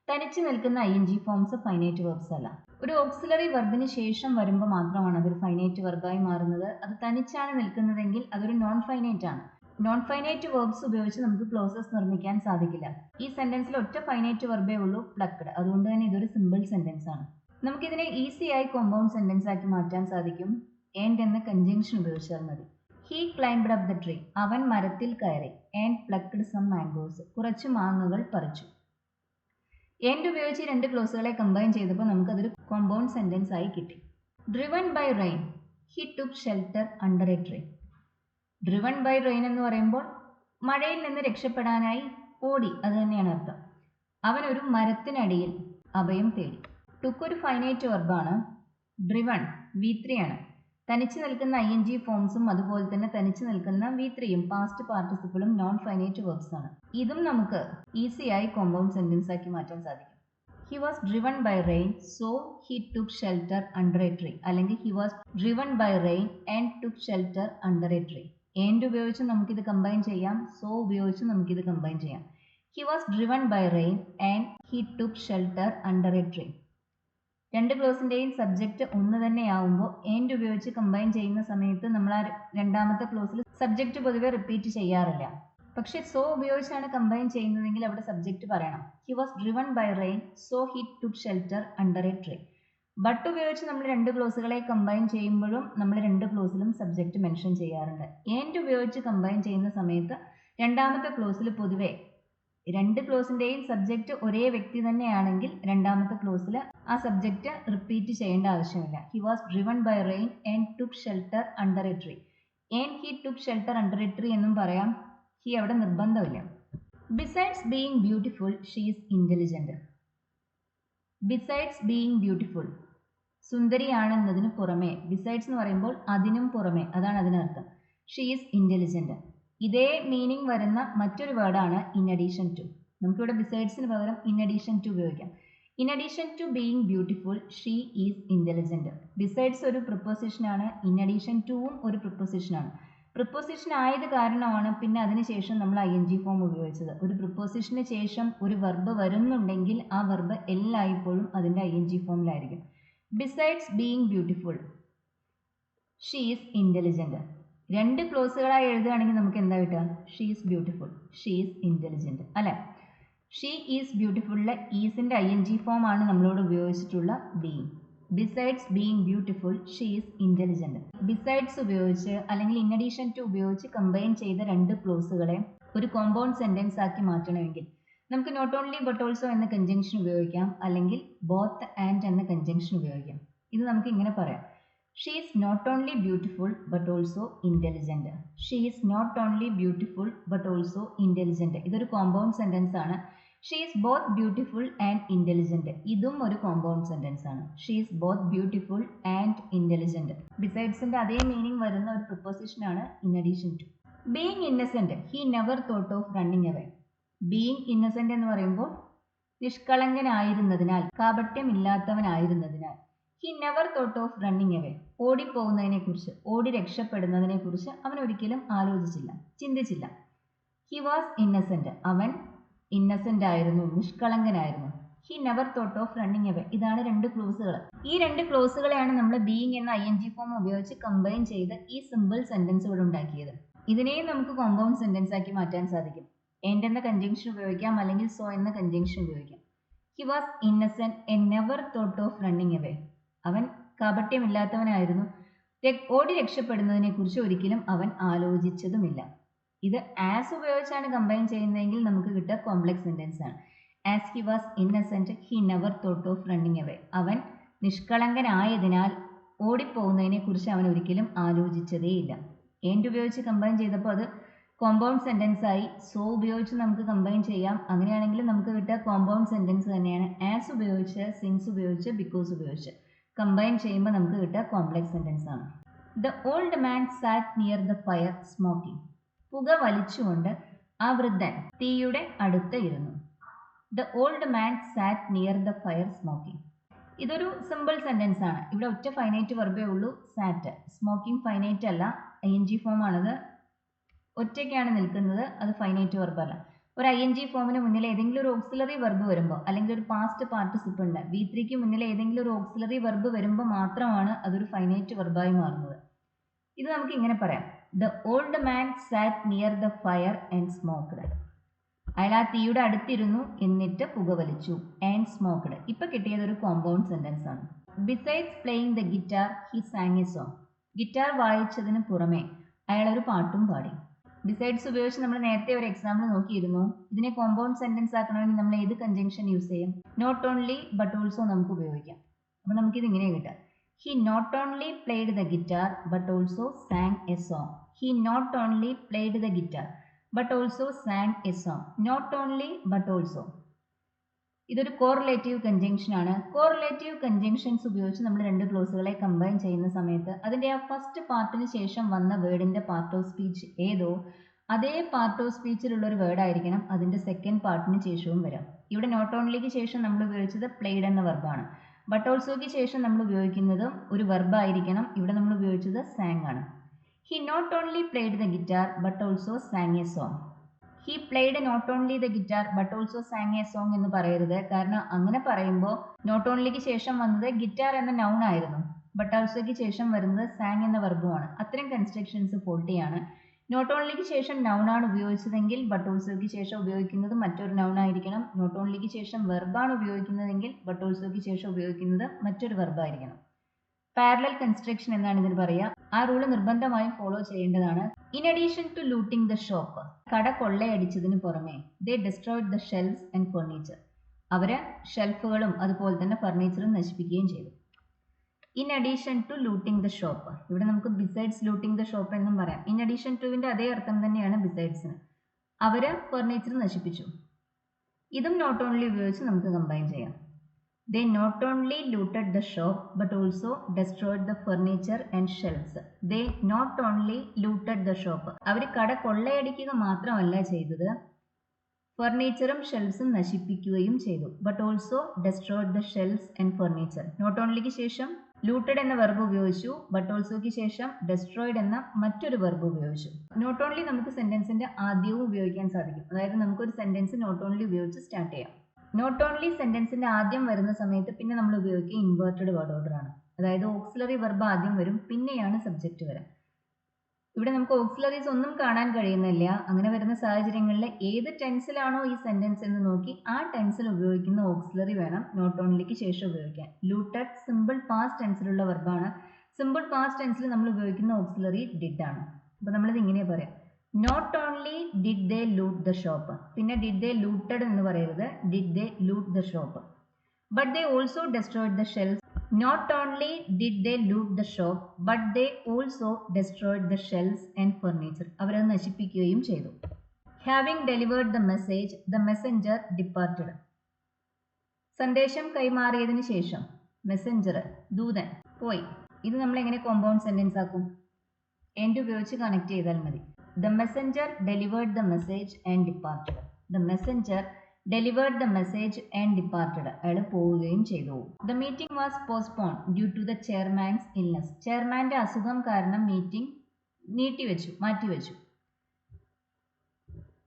തനിച്ച് നിൽക്കുന്ന ING ഫോംസ് ഫൈനൈറ്റ് വെർബ്സ് അല്ല. ഒരു ഓക്സിലറി വെർബിന് ശേഷം വരുമ്പോൾ മാത്രമാണ് അതൊരു ഫൈനൈറ്റ് വെർബായി മാറുന്നത്. അത് തനിച്ചാണ് നിൽക്കുന്നതെങ്കിൽ അതൊരു നോൺ ഫൈനൈറ്റ് ആണ്. നോൺ ഫൈനൈറ്റ് വെർബ്സ് ഉപയോഗിച്ച് നമുക്ക് ക്ലോസസ് നിർമ്മിക്കാൻ സാധിക്കില്ല. ഈ സെന്റൻസിൽ ഒറ്റ ഫൈനൈറ്റ് വെർബേ ഉള്ളൂ, പ്ലക്ഡ്. അതുകൊണ്ട് തന്നെ ഇതൊരു സിമ്പിൾ സെന്റൻസ് ആണ്. നമുക്കിതിനെ ഈസി ആയി കോമ്പൗണ്ട് സെന്റൻസ് ആക്കി മാറ്റാൻ സാധിക്കും. ആൻഡ് എന്ന കൺജങ്ഷൻ ഉപയോഗിച്ചാൽ മതി. He climbed up the tree. അവൻ മരത്തിൽ കയറി. And plucked some mangoes. കുറച്ച് മാങ്ങകൾ പറിച്ചു. ആൻഡ് ഉപയോഗിച്ച് രണ്ട് ക്ലോസുകളെ കമ്പൈൻ ചെയ്തപ്പോൾ നമുക്കതൊരു കോമ്പൗണ്ട് സെന്റൻസ് ആയി കിട്ടി. Driven by rain he took shelter under a tree. Driven by rain എന്ന് പറയുമ്പോൾ മഴയിൽ നിന്ന് രക്ഷപ്പെടാനായി ഓടി, അത് തന്നെയാണ് അർത്ഥം. അവൻ ഒരു മരത്തിനടിയിൽ അഭയം തേടി. ടുക്ക് ഒരു ഫൈനൈറ്റ് വെർബാണ്. ഡ്രിവൺ V3 ആണ്. തനിച്ച് നിൽക്കുന്ന ING ഫോംസും അതുപോലെ തന്നെ തനിച്ച് നിൽക്കുന്ന V3യും പാസ്റ്റ് പാർട്ടിസിപ്പിളും നോൺ ഫൈനൈറ്റ് വെർബ്സ് ആണ്. ഇതും നമുക്ക് ഈസിയായി കോമ്പൗണ്ട് സെന്റൻസ് ആക്കി മാറ്റാൻ സാധിക്കും. He was driven by rain, so he took shelter under a tree. അല്ലെങ്കിൽ he was driven by rain and took shelter under a tree. And ഉപയോഗിച്ച് നമുക്കിത് കമ്പൈൻ ചെയ്യാം. So ഉപയോഗിച്ച് നമുക്കിത് കമ്പൈൻ ചെയ്യാം. He was driven by rain and he took shelter under a tree. രണ്ട് ക്ലോസിൻ്റെയും subject ഒന്ന് തന്നെയാവുമ്പോൾ and ഉപയോഗിച്ച് കമ്പൈൻ ചെയ്യുന്ന സമയത്ത് നമ്മൾ ആ രണ്ടാമത്തെ ക്ലോസിൽ സബ്ജക്റ്റ് പൊതുവെ റിപ്പീറ്റ് ചെയ്യാറില്ല. പക്ഷെ സോ ഉപയോഗിച്ചാണ് കമ്പൈൻ ചെയ്യുന്നതെങ്കിൽ അവിടെ സബ്ജക്റ്റ് പറയണം. He was driven by rain, so he took shelter under a tree. But ഉപയോഗിച്ച് നമ്മൾ രണ്ട് ക്ലോസുകളെ കമ്പൈൻ ചെയ്യുമ്പോഴും നമ്മൾ രണ്ട് ക്ലോസിലും സബ്ജക്റ്റ് മെൻഷൻ ചെയ്യാറുണ്ട്. ആൻഡ് ഉപയോഗിച്ച് കമ്പൈൻ ചെയ്യുന്ന സമയത്ത് രണ്ടാമത്തെ ക്ലോസിൽ പൊതുവെ രണ്ട് ക്ലോസിൻ്റെയും സബ്ജക്റ്റ് ഒരേ വ്യക്തി തന്നെയാണെങ്കിൽ രണ്ടാമത്തെ ക്ലോസിൽ ആ സബ്ജക്റ്റ് റിപ്പീറ്റ് ചെയ്യേണ്ട ആവശ്യമില്ല. He was driven by rain and took shelter under a tree. And he took shelter under a tree എന്നും പറയാം. ഹി അവിടെ നിർബന്ധമില്ല. Besides being beautiful she is intelligent. Besides being beautiful, സുന്ദരിയാണെന്നതിന് പുറമെ, ബിസൈഡ്സ് എന്ന് പറയുമ്പോൾ അതിനും പുറമെ, അതാണ് അതിനർത്ഥം. She is intelligent. ഇതേ മീനിങ് വരുന്ന മറ്റൊരു വേർഡാണ് ഇൻ അഡീഷൻ ടു. നമുക്കിവിടെ ബിസൈഡ്സിന് പകരം ഇൻ അഡീഷൻ ടു ഉപയോഗിക്കാം. In addition to being beautiful she is intelligent. Besides ഒരു പ്രിപ്പോസിഷനാണ്, ഇൻ അഡീഷൻ ടുവും ഒരു പ്രിപ്പോസിഷനാണ്. പ്രിപ്പോസിഷൻ ആയത് കാരണമാണ് പിന്നെ അതിനുശേഷം നമ്മൾ ING ഫോം ഉപയോഗിച്ചത്. ഒരു പ്രിപ്പോസിഷന് ശേഷം ഒരു വെർബ് വരുന്നുണ്ടെങ്കിൽ ആ വെർബ് എല്ലായ്പ്പോഴും അതിൻ്റെ ING ഫോമിലായിരിക്കും. Besides being beautiful she is intelligent. രണ്ട് ക്ലോസുകളായി എഴുതുകയാണെങ്കിൽ നമുക്ക് എന്താ കിട്ടുക? She is beautiful, she is intelligent അല്ലേ? ഷീ ഈസ് ബ്യൂട്ടിഫുളിലെ ഈസിൻ്റെ ING ഫോം ആണ് നമ്മളോട് ഉപയോഗിച്ചിട്ടുള്ള being. Besides being beautiful she is intelligent. Besides ഉപയോഗിച്ച് അല്ലെങ്കിൽ ഇൻ അഡീഷൻ ടു ഉപയോഗിച്ച് കമ്പൈൻ ചെയ്ത രണ്ട് ക്ലോസുകളെ ഒരു കോമ്പൗണ്ട് സെൻറ്റൻസ് ആക്കി മാറ്റണമെങ്കിൽ നമുക്ക് നോട്ട് ഓൺലി ബട്ട് ഓൾസോ എന്ന കൺജങ്ഷൻ ഉപയോഗിക്കാം, അല്ലെങ്കിൽ ബോത്ത് ആൻഡ് എന്ന കൺജങ്ഷൻ ഉപയോഗിക്കാം. ഇത് നമുക്ക് ഇങ്ങനെ പറയാം. She is not only beautiful but also intelligent. She is not only beautiful but also intelligent. ഇതൊരു കോമ്പൗണ്ട് സെൻറ്റൻസ് ആണ്. She is both beautiful and intelligent. ഇതും ഒരു കോമ്പൗണ്ട് സെൻറ്റൻസ് ആണ്. She is both beautiful and intelligent. ബിസൈഡ്സിൻ്റെ അതേ meaning വരുന്ന ഒരു പ്രിപ്പോസിഷനാണ് in addition to. Being innocent he never thought of running away. Being innocent എന്ന് പറയുമ്പോൾ നിഷ്കളങ്കനായിരുന്നതിനാൽ, കാപട്യമില്ലാത്തവനായിരുന്നതിനാൽ. He never thought of running away, ഓടിപ്പോകുന്നതിനെക്കുറിച്ച്, ഓടി രക്ഷപ്പെടുന്നതിനെക്കുറിച്ച് അവൻ ഒരിക്കലും ആലോചിച്ചില്ല, ചിന്തിച്ചില്ല. ഹി വാസ് ഇന്നസെൻറ്റ്, അവൻ ഇന്നസെൻ്റ് ആയിരുന്നു, നിഷ്കളങ്കനായിരുന്നു. He never thought of running away. ഇതാണ് രണ്ട് ക്ലോസുകൾ. ഈ രണ്ട് ക്ലോസുകളെയാണ് നമ്മൾ ബീയിങ് എന്ന ING ഫോം ഉപയോഗിച്ച് കമ്പൈൻ ചെയ്ത് ഈ സിമ്പിൾ സെൻറ്റൻസുകൾ ഉണ്ടാക്കിയത്. ഇതിനെയും നമുക്ക് കോമ്പൗണ്ട് സെൻറ്റൻസ് ആക്കി മാറ്റാൻ സാധിക്കും. ആൻഡ് എന്ന കൺജങ്ഷൻ ഉപയോഗിക്കാം, അല്ലെങ്കിൽ സോ എന്ന കൺജങ്ഷൻ ഉപയോഗിക്കാം. He was innocent and never thought of running away. അവൻ കാപട്യമില്ലാത്തവനായിരുന്നു, ഓടി രക്ഷപ്പെടുന്നതിനെക്കുറിച്ച് ഒരിക്കലും അവൻ ആലോചിച്ചതുമില്ല. ഇത് ആസ് ഉപയോഗിച്ചാണ് കമ്പൈൻ ചെയ്യുന്നതെങ്കിൽ നമുക്ക് കിട്ടുക കോംപ്ലക്സ് സെൻറ്റൻസ് ആണ്. As he was innocent he never thought of running away. അവൻ നിഷ്കളങ്കനായതിനാൽ ഓടിപ്പോകുന്നതിനെക്കുറിച്ച് അവൻ ഒരിക്കലും ആലോചിച്ചതേയില്ല. ആൻഡ് ഉപയോഗിച്ച് കമ്പൈൻ ചെയ്തപ്പോൾ അത് കോമ്പൗണ്ട് സെൻറ്റൻസ് ആയി. സോ ഉപയോഗിച്ച് നമുക്ക് കമ്പൈൻ ചെയ്യാം. അങ്ങനെയാണെങ്കിൽ നമുക്ക് കിട്ടുക കോമ്പൗണ്ട് സെൻറ്റൻസ് തന്നെയാണ്. ആസ് ഉപയോഗിച്ച്, സിൻസ് ഉപയോഗിച്ച്, ബിക്കോസ് ഉപയോഗിച്ച് കമ്പൈൻ ചെയ്യുമ്പോൾ നമുക്ക് കിട്ടുക കോംപ്ലക്സ് സെൻറ്റൻസ് ആണ്. The old man sat near the fire smoking. പുക വലിച്ചുകൊണ്ട് ആ വൃദ്ധൻ തീയുടെ അടുത്ത് ഇരുന്നു. The old man sat near the fire smoking. ഇതൊരു സിമ്പിൾ സെൻറ്റൻസ് ആണ്. ഇവിടെ ഒറ്റ ഫൈനൈറ്റ് വെർബേ ഉള്ളൂ, സാറ്റ്. സ്മോക്കിംഗ് ഫൈനൈറ്റ് അല്ല, ING ഫോം ആണത്. ഒറ്റയ്ക്കാണ് നിൽക്കുന്നത്, അത് ഫൈനൈറ്റ് വെർബ് അല്ല. ഒരു ING ഫോമിന് മുന്നിൽ ഏതെങ്കിലും ഒരു ഓക്സിലറി വെർബ് വരുമ്പോൾ, അല്ലെങ്കിൽ ഒരു പാസ്റ്റ് പാർട്ടിസിപ്പിളിന് V3ക്ക് മുന്നിൽ ഏതെങ്കിലും ഒരു ഓക്സിലറി വെർബ് വരുമ്പോൾ മാത്രമാണ് അതൊരു ഫൈനൈറ്റ് വെർബായി മാറുന്നത്. ഇത് നമുക്ക് ഇങ്ങനെ പറയാം. The old man sat near the fire and smoked. അയാൾ ആ തീയുടെ അടുത്തിരുന്നു എന്നിട്ട് പുക വലിച്ചു. And smoked. ഇപ്പം കിട്ടിയത് ഒരു കോമ്പൗണ്ട് സെൻറ്റൻസ് ആണ്. Besides playing the guitar he sang a song. Guitar വായിച്ചതിന് പുറമെ അയാൾ ഒരു പാട്ടും പാടി. ബിസൈഡ്സ് ഉപയോഗിച്ച് നമ്മൾ നേരത്തെ ഒരു എക്സാമ്പിൾ നോക്കിയിരുന്നു. ഇതിനെ കോമ്പൗണ്ട് സെൻറ്റൻസ് ആക്കണമെങ്കിൽ നമ്മൾ ഏത് കൺജങ്ഷൻ യൂസ് ചെയ്യും? നോട്ട് ഓൺലി ബട്ട് ഓൾസോ നമുക്ക് ഉപയോഗിക്കാം. അപ്പോൾ നമുക്കിത് ഇങ്ങനെ കിട്ടാം. He not only played the guitar but also sang a song. He not only played the guitar but also sang a song. Not only but also. ഇതൊരു correlative conjunction ആണ്. Correlative conjunctions ഉപയോഗിച്ച് നമ്മൾ രണ്ട് ക്ലോസുകളെ കമ്പൈൻ ചെയ്യുന്ന സമയത്ത് അതിൻ്റെ ആ ഫസ്റ്റ് പാർട്ടിന് ശേഷം വന്ന വേർഡിൻ്റെ പാർട്ട് ഓഫ് സ്പീച്ച് ഏതോ അതേ പാർട്ട് ഓഫ് സ്പീച്ചിലുള്ള ഒരു വേർഡ് ആയിരിക്കണം അതിൻ്റെ സെക്കൻഡ് പാർട്ടിന് ശേഷവും വരാം. ഇവിടെ നോട്ട് ഓൺലിക്ക് ശേഷം നമ്മൾ ഉപയോഗിച്ചത് പ്ലേഡ് എന്ന വെർബാണ്. ബട്ട് ഓൾസോയ്ക്ക് ശേഷം നമ്മൾ ഉപയോഗിക്കുന്നതും ഒരു വെർബായിരിക്കണം. ഇവിടെ നമ്മൾ ഉപയോഗിച്ചത് സാങ് ആണ്. He not only played the guitar but also sang a song. He played not only the guitar but also sang a song എന്ന് പറയരുത്. കാരണം അങ്ങനെ പറയുമ്പോൾ നോട്ട് ഓൺലിക്ക് ശേഷം വന്നത് ഗിറ്റാർ എന്ന നൗൺ ആയിരുന്നു, ബട്ട് ഓൾസോയ്ക്ക് ശേഷം വരുന്നത് സാങ് എന്ന വെർബുമാണ്. അത്തരം കൺസ്ട്രക്ഷൻസ് ഫോൾട്ടിയാണ്. നോട്ട് ഓൺലിക്ക് ശേഷം നൗണാണ് ഉപയോഗിച്ചതെങ്കിൽ ബട്ട് ഓൾസോയ്ക്ക് ശേഷം ഉപയോഗിക്കുന്നത് മറ്റൊരു നൗൺ ആയിരിക്കണം. നോട്ട് ഓൺലിക്ക് ശേഷം വെർബാണ് ഉപയോഗിക്കുന്നതെങ്കിൽ ബട്ട് ഓൾസോയ്ക്ക് ശേഷം ഉപയോഗിക്കുന്നത് മറ്റൊരു വെർബായിരിക്കണം. പാരലൽ കൺസ്ട്രക്ഷൻ എന്നാണ് ഇതിന് പറയുക. ആ റൂള് നിർബന്ധമായും ഫോളോ ചെയ്യേണ്ടതാണ്. In addition to looting the shop, കട കൊള്ളയടിച്ചതിന് പുറമെ they destroyed the shelves and furniture, അവര് ഷെൽഫുകളും അതുപോലെ തന്നെ ഫർണിച്ചറും നശിപ്പിക്കുകയും ചെയ്തു. In addition to looting the shop, ഇവിടെ നമുക്ക് ബിസൈഡ്സ് ലൂട്ടിംഗ് ദ ഷോപ്പ് എന്നും പറയാം. ഇൻ അഡീഷൻ ടുവിൻ്റെ അതേ അർത്ഥം തന്നെയാണ് ബിസൈഡ്സിന്. അവര് ഫർണിച്ചർ നശിപ്പിച്ചു. ഇതും നോട്ട് ഓൺലി ഉപയോഗിച്ച് നമുക്ക് കമ്പൈൻ ചെയ്യാം. They not only looted the shop but also destroyed the furniture and shelves. They not only looted the shop. അവർ കട കൊള്ളയടിക്കുക മാത്രമല്ല ചെയ്തത്, ഫർണിച്ചറും ഷെൽഫ്സും നശിപ്പിക്കുകയും ചെയ്തു. But also destroyed the shelves and furniture. Not ഓൺലിക്ക് ശേഷം ലൂട്ടഡ് എന്ന വെർബ് ഉപയോഗിച്ചു, ബട്ട് ഓൾസോയ്ക്ക് ശേഷം ഡെസ്ട്രോയ്ഡ് എന്ന മറ്റൊരു വെർബ് ഉപയോഗിച്ചു. നോട്ട് ഓൺലി നമുക്ക് സെന്റൻസിന്റെ ആദ്യവും ഉപയോഗിക്കാൻ സാധിക്കും. അതായത് നമുക്കൊരു സെന്റൻസ് നോട്ട് ഓൺലി ഉപയോഗിച്ച് സ്റ്റാർട്ട് ചെയ്യാം. നോട്ട് ഓൺലി സെന്റൻസിന്റെ ആദ്യം വരുന്ന സമയത്ത് പിന്നെ നമ്മൾ ഉപയോഗിക്കുക ഇൻവേർട്ടഡ് വേർഡ് ഓർഡർ ആണ്. അതായത് ഓക്സിലറി വെർബ് ആദ്യം വരും, പിന്നെയാണ് സബ്ജക്റ്റ് വരാം. ഇവിടെ നമുക്ക് ഓക്സിലറീസ് ഒന്നും കാണാൻ കഴിയുന്നില്ല. അങ്ങനെ വരുന്ന സാഹചര്യങ്ങളിൽ ഏത് ടെൻസിലാണോ ഈ സെന്റൻസ് എന്ന് നോക്കി ആ ടെൻസിൽ ഉപയോഗിക്കുന്ന ഓക്സിലറി വേണം നോട്ട് ഓൺലിക്ക് ശേഷം ഉപയോഗിക്കാൻ. ലൂട്ടഡ് സിമ്പിൾ പാസ്റ്റ് ടെൻസിലുള്ള വെർബാണ്. സിമ്പിൾ പാസ്റ്റ് ടെൻസിൽ നമ്മൾ ഉപയോഗിക്കുന്ന ഓക്സിലറി ഡിഡ് ആണ്. അപ്പോൾ നമ്മളിത് ഇങ്ങനെ പറയാം, not only did they loot the shop. പിന്നെ ഡിഡ് ദേ ലൂട്ടഡ് എന്ന് പറയരുത്, did they loot the shop. But they also destroyed the shelf. Not only did they loot the shop but they also destroyed the shelves and furniture. അവരത് നശിപ്പിക്കുകയും ചെയ്തു. Having delivered the message the messenger departed. സന്ദേശം കൈമാറിയതിനു ശേഷം Messenger ദൂതൻ പോയി. ഇത് നമ്മൾ എങ്ങനെ കോമ്പൗണ്ട് സെന്റൻസ് ആക്കും? എൻഡ് ഉപയോഗിച്ച് കണക്ട് ചെയ്താൽ മതി. The messenger delivered the message and departed. The messenger delivered the message and departed. അയാൾ പോവുകയും ചെയ്തു. The meeting was postponed due to the chairman's illness. ചെയർമാന്റെ അസുഖം കാരണം മീറ്റിംഗ് മാറ്റിവെച്ചു.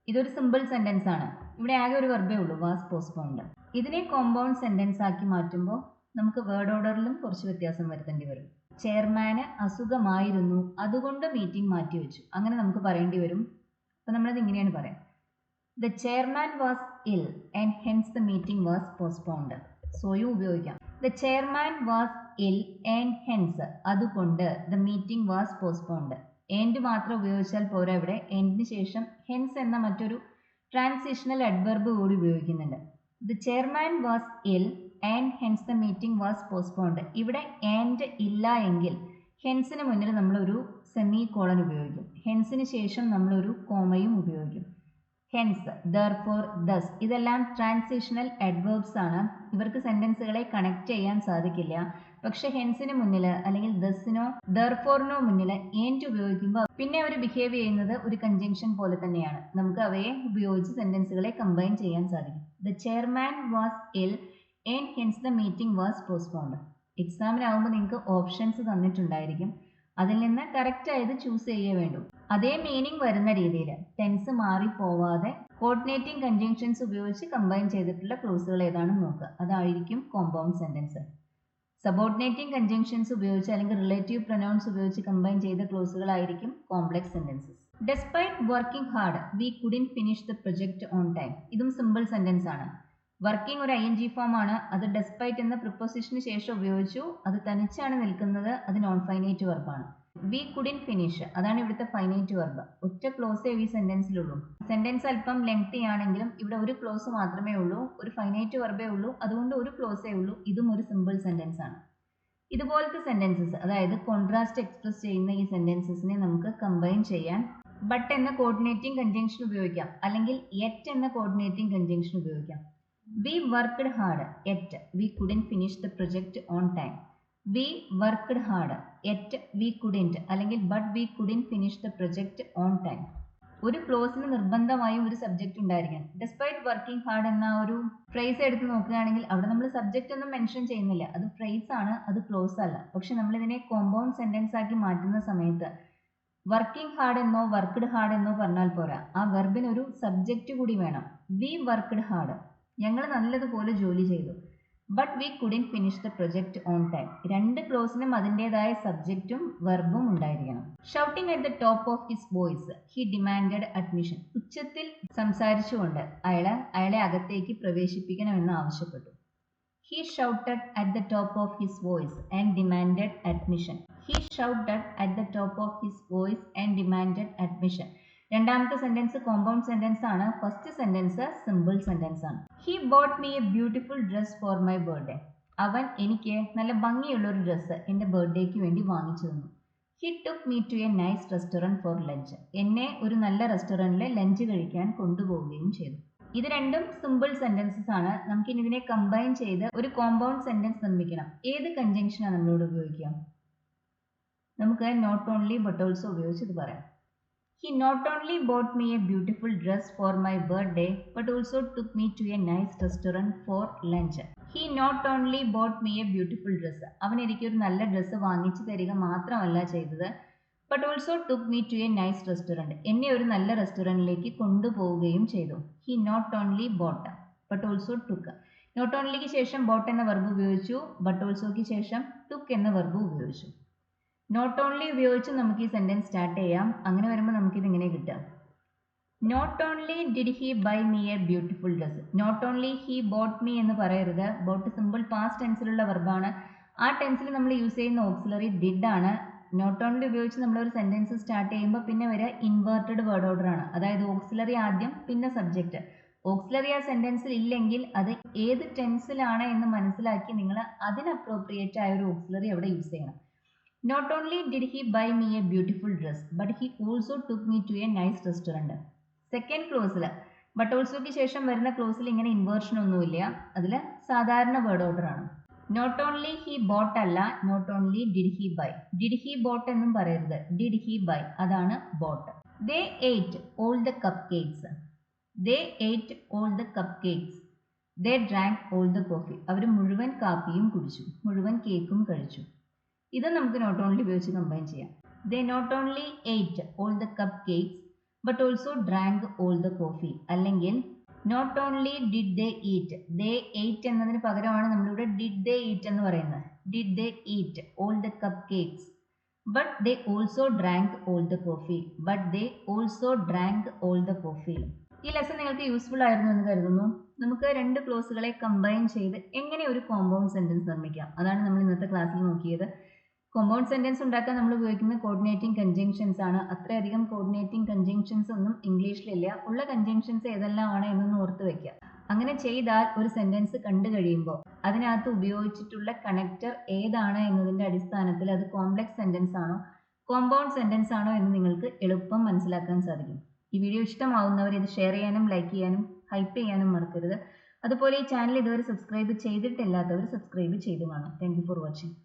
ഇതൊരു സിമ്പിൾ സെന്റൻസ് ആണ്. ഇവിടെ ആകെ ഒരു വെർബേ ഉള്ളൂ, വാസ് പോസ്റ്റ്പോൺഡ്. ഇതിനെ കോമ്പൗണ്ട് സെന്റൻസ് ആക്കി മാറ്റുമ്പോൾ നമുക്ക് വേർഡ് ഓർഡറിലും കുറച്ച് വ്യത്യാസം വരുത്തേണ്ടി വരും. ചെയർമാന് അസുഖമായിരുന്നു, അതുകൊണ്ട് മീറ്റിംഗ് മാറ്റിവെച്ചു, അങ്ങനെ നമുക്ക് പറയേണ്ടി വരും. അപ്പം നമ്മളത് ഇങ്ങനെയാണ് പറയാം, the chairman was ill and hence the meeting was postponed. സോയും ഉപയോഗിക്കാം. The chairman was ill and hence, അതുകൊണ്ട് the meeting was postponed. And മാത്രം ഉപയോഗിച്ചാൽ പോരാ, ഇവിടെ എൻഡിന് ശേഷം ഹെൻസ് എന്ന മറ്റൊരു ട്രാൻസിഷണൽ അഡ്വർബ് കൂടി ഉപയോഗിക്കുന്നുണ്ട്. The chairman was ill and hence the meeting was postponed. ഇവിടെ ആൻഡ് ഇല്ല എങ്കിൽ ഹെൻസിന് മുന്നിൽ നമ്മളൊരു സെമി കോളൻ ഉപയോഗിക്കും. ഹെൻസിന് ശേഷം നമ്മളൊരു കോമയും ഉപയോഗിക്കും. ഹെൻസ്, ദർഫോർ, ദസ്, ഇതെല്ലാം ട്രാൻസിഷണൽ അഡ്വേർബ്സ് ആണ്. ഇവർക്ക് സെന്റൻസുകളെ കണക്ട് ചെയ്യാൻ സാധിക്കില്ല. പക്ഷെ ഹെൻസിന് മുന്നിൽ അല്ലെങ്കിൽ ദസിനോ ദർഫോറിനോ മുന്നിൽ ആൻഡ് ഉപയോഗിക്കുമ്പോൾ പിന്നെ അവർ ബിഹേവ് ചെയ്യുന്നത് ഒരു കൺജങ്ഷൻ പോലെ തന്നെയാണ്. നമുക്ക് അവയെ ഉപയോഗിച്ച് സെന്റൻസുകളെ കമ്പൈൻ ചെയ്യാൻ സാധിക്കും. ദ ചെയർമാൻ വാസ് ഇൽ and hence the meeting was postponed. എക്സാമിനാവുമ്പോൾ നിങ്ങൾക്ക് ഓപ്ഷൻസ് തന്നിട്ടുണ്ടായിരിക്കും, അതിൽ നിന്ന് കറക്റ്റ് ആയത് ചൂസ് ചെയ്യേ വേണ്ടൂ. അതേ മീനിങ് വരുന്ന രീതിയിൽ ടെൻസ് മാറിപ്പോവാതെ കോർഡിനേറ്റിംഗ് കൺജങ്ഷൻസ് ഉപയോഗിച്ച് കമ്പൈൻ ചെയ്തിട്ടുള്ള ക്ലോസുകൾ ഏതാണെന്ന് നോക്കുക. അതായിരിക്കും കോമ്പൗണ്ട് സെന്റൻസ്. സബോർഡിനേറ്റിംഗ് കൺജങ്ഷൻസ് ഉപയോഗിച്ച് അല്ലെങ്കിൽ റിലേറ്റീവ് പ്രൊനൗൺസ് ഉപയോഗിച്ച് കമ്പൈൻ ചെയ്ത ക്ലോസുകളായിരിക്കും complex sentences. Despite working hard we couldn't finish the project on time. ഇതും സിമ്പിൾ സെന്റൻസ് ആണ്. വർക്കിംഗ് ഒരു ING ഫോം ആണ്. അത് ഡെസ്പൈറ്റ് എന്ന പ്രിപ്പോസിഷന് ശേഷം ഉപയോഗിച്ചു. അത് തനിച്ചാണ് നിൽക്കുന്നത്. അത് നോൺ ഫൈനൈറ്റ് വെർബാണ്. വി കുഡിന്റ് ഫിനിഷ്, അതാണ് ഇവിടുത്തെ ഫൈനൈറ്റ് വെർബ്. ഒറ്റ ക്ലോസേ ഈ സെന്റൻസിലുള്ളൂ. സെന്റൻസ് അല്പം ലെങ്തി ആണെങ്കിലും ഇവിടെ ഒരു ക്ലോസ് മാത്രമേ ഉള്ളൂ, ഒരു ഫൈനൈറ്റ് വെർബേ ഉള്ളൂ, അതുകൊണ്ട് ഒരു ക്ലോസേ ഉള്ളൂ. ഇതും ഒരു സിമ്പിൾ സെന്റൻസ് ആണ്. ഇതുപോലത്തെ സെന്റൻസസ്, അതായത് കോൺട്രാസ്റ്റ് എക്സ്പ്രസ് ചെയ്യുന്ന ഈ സെന്റൻസസിനെ നമുക്ക് കമ്പൈൻ ചെയ്യാൻ ബട്ട് എന്ന കോർഡിനേറ്റിംഗ് കൺജങ്ഷൻ ഉപയോഗിക്കാം, അല്ലെങ്കിൽ യെറ്റ് എന്ന കോർഡിനേറ്റിംഗ് കൺജങ്ഷൻ ഉപയോഗിക്കാം. We worked hard, yet we couldn't finish the project on time. We worked hard, yet we couldn't അല്ലെങ്കിൽ but we couldn't finish the project on time. ഒരു ക്ലോസിന് നിർബന്ധമായും ഒരു subject ഉണ്ടായിരിക്കണം. Despite working hard എന്ന ഒരു phrase എടുത്ത് നോക്കുകയാണെങ്കിൽ അവിടെ നമ്മൾ സബ്ജക്റ്റ് ഒന്നും മെൻഷൻ ചെയ്യുന്നില്ല. അത് ഫ്രേസ് ആണ്, അത് ക്ലോസ് അല്ല. പക്ഷെ നമ്മൾ ഇതിനെ കോമ്പൗണ്ട് സെന്റൻസ് ആക്കി മാറ്റുന്ന സമയത്ത് വർക്കിംഗ് ഹാർഡ് എന്നോ വർക്ക്ഡ് ഹാർഡ് എന്നോ പറഞ്ഞാൽ പോരാ, ആ വെർബിന് ഒരു സബ്ജക്റ്റ് കൂടി വേണം. വി വർക്ക്ഡ് ഹാർഡ്, ഞങ്ങൾ നല്ലതുപോലെ ജോലി ചെയ്തു. But we കുഡിൻ finish the project on time. രണ്ട് ക്ലോസിനും അതിൻ്റെതായ സബ്ജക്റ്റും വെർബും ഉണ്ടായിരിക്കണം. Shouting at the top of his voice he demanded admission. ഉച്ചത്തിൽ സംസാരിച്ചുകൊണ്ട് അയാളെ അകത്തേക്ക് പ്രവേശിപ്പിക്കണമെന്ന് ആവശ്യപ്പെട്ടു. He shouted at the top of his voice and demanded admission. He shouted at the top of his voice and demanded admission. രണ്ടാമത്തെ sentence compound sentence ആണ്. First sentence simple sentence ആണ്. He bought me a beautiful dress for my birthday. അവൻ എനിക്ക് നല്ല ഭംഗിയുള്ള ഒരു dress എൻ്റെ ബർത്ത്ഡേക്ക് വേണ്ടി വാങ്ങിച്ചു തന്നു. He took me to a nice restaurant for lunch. എന്നെ ഒരു നല്ല റെസ്റ്റോറൻറ്റിൽ ലഞ്ച് കഴിക്കാൻ കൊണ്ടുപോവുകയും ചെയ്തു. ഇത് രണ്ടും സിമ്പിൾ സെന്റൻസസ് ആണ്. നമുക്കിനി ഇതിനെ കമ്പൈൻ ചെയ്ത് ഒരു കോമ്പൗണ്ട് സെന്റൻസ് നിർമ്മിക്കണം. ഏത് കൺജങ്ഷനാണ് നമ്മളിവിടെ ഉപയോഗിക്കുക? നമുക്ക് നോട്ട് ഓൺലി ബട്ട് ഓൾസോ ഉപയോഗിച്ച് ഇത് പറയാം. He not only bought me a beautiful dress for my birthday but also took me to a nice restaurant for lunch. He not only bought me a beautiful dress. അവൻ എനിക്ക് ഒരു നല്ല dress വാങ്ങിച്ചു തരിക മാത്രമല്ല ചെയ്തത്, but also took me to a nice restaurant, എന്നെ ഒരു നല്ല റെസ്റ്റോറൻറ്റിലേക്ക് കൊണ്ടുപോവുകയും ചെയ്തു. He not only bought but also took. Not ഓൺലിക്ക് ശേഷം ബോട്ട് എന്ന വെർബ് ഉപയോഗിച്ചു, ബട്ട് ഓൾസോയ്ക്ക് ശേഷം ടുക്ക് എന്ന വെർബ് ഉപയോഗിച്ചു. നോട്ട് ഓൺലി ഉപയോഗിച്ച് നമുക്ക് ഈ സെൻറ്റൻസ് സ്റ്റാർട്ട് ചെയ്യാം. അങ്ങനെ വരുമ്പോൾ നമുക്കിത് ഇങ്ങനെ കിട്ടുക. Not only did he buy me a beautiful dress. Not only he bought me എന്ന് പറയരുത്. ബോട്ട് സിമ്പിൾ പാസ്റ്റ് ടെൻസിലുള്ള വെർബാണ്. ആ ടെൻസിൽ നമ്മൾ യൂസ് ചെയ്യുന്ന ഓക്സിലറി ഡിഡ് ആണ്. നോട്ട് ഓൺലി ഉപയോഗിച്ച് നമ്മളൊരു സെൻറ്റൻസ് സ്റ്റാർട്ട് ചെയ്യുമ്പോൾ പിന്നെ വരിക ഇൻവേർട്ടഡ് വേർഡ് ഓർഡർ ആണ്. അതായത് ഓക്സിലറി ആദ്യം പിന്നെ സബ്ജക്റ്റ്. ഓക്സിലറി ആ സെൻറ്റൻസിൽ ഇല്ലെങ്കിൽ അത് ഏത് ടെൻസിലാണ് എന്ന് മനസ്സിലാക്കി നിങ്ങൾ അതിന് അപ്രോപ്രിയേറ്റ് ആയ ഒരു ഓക്സിലറി അവിടെ യൂസ് ചെയ്യണം. Not only did he buy me a beautiful dress but he also took me to a nice restaurant. Second ക്ലോസിൽ ബട്ട് ഓൾസോയ്ക്ക് ശേഷം വരുന്ന ക്ലോസിൽ ഇങ്ങനെ ഇൻവേർഷൻ ഒന്നുമില്ല, അതിൽ സാധാരണ വേർഡ് ഓർഡർ ആണ്. നോട്ട് ഓൺലി ഹി ബോട്ട് അല്ല, not only did he buy. Did he bought എന്നും പറയരുത്, ഡിഡ് ഹി ബൈ, അതാണ് bought. They ate all the cupcakes. They ate all the cupcakes. They drank all the coffee. അവർ മുഴുവൻ കാപ്പിയും കുടിച്ചു, മുഴുവൻ കേക്കും കഴിച്ചു. ഇത് നമുക്ക് നോട്ട് ഓൺലി ഉപയോഗിച്ച് കമ്പൈൻ ചെയ്യാം. They not only ate all the cupcakes but also drank all the coffee. അല്ലെങ്കിൽ not only did they eat. They ate എന്നതിന് പകരമാണ് നമ്മളിവിടെ ഡിഡ് ദേ ഈറ്റ് എന്ന് പറയുന്നത്. Did they eat all the cupcakes but they also drank all the coffee. But they also drank all the coffee. ഈ lesson നിങ്ങൾക്ക് useful ആയിരുന്നു എന്ന് കരുതുന്നു. നമുക്ക് രണ്ട് ക്ലോസുകളെ കമ്പൈൻ ചെയ്ത് എങ്ങനെ ഒരു കോമ്പൗണ്ട് സെന്റൻസ് നിർമ്മിക്കാം, അതാണ് നമ്മൾ ഇന്നത്തെ ക്ലാസ്സിൽ നോക്കിയത്. കോമ്പൗണ്ട് സെന്റൻസ് ഉണ്ടാക്കാൻ നമ്മൾ ഉപയോഗിക്കുന്ന കോർഡിനേറ്റിംഗ് കൺജങ്ഷൻസ് ആണ്. അത്രയധികം കോർഡിനേറ്റിംഗ് കൺജങ്ഷൻസ് ഒന്നും ഇംഗ്ലീഷിലില്ല. ഉള്ള കൺജങ്ഷൻസ് ഏതെല്ലാമാണ് എന്നൊന്ന് ഓർത്ത് വെക്കുക. അങ്ങനെ ചെയ്താൽ ഒരു സെന്റൻസ് കണ്ടു കഴിയുമ്പോൾ അതിനകത്ത് ഉപയോഗിച്ചിട്ടുള്ള കണക്റ്റർ ഏതാണ് എന്നതിൻ്റെ അടിസ്ഥാനത്തിൽ അത് കോംപ്ലക്സ് സെന്റൻസ് ആണോ കോമ്പൗണ്ട് സെന്റൻസ് ആണോ എന്ന് നിങ്ങൾക്ക് എളുപ്പം മനസ്സിലാക്കാൻ സാധിക്കും. ഈ വീഡിയോ ഇഷ്ടമാവുന്നവർ ഇത് ഷെയർ ചെയ്യാനും ലൈക്ക് ചെയ്യാനും ഹൈപ്പ് ചെയ്യാനും മറക്കരുത്. അതുപോലെ ഈ ചാനൽ ഇതുവരെ സബ്സ്ക്രൈബ് ചെയ്തിട്ടില്ലാത്തവർ സബ്സ്ക്രൈബ് ചെയ്തു കാണാം. Thank you for watching.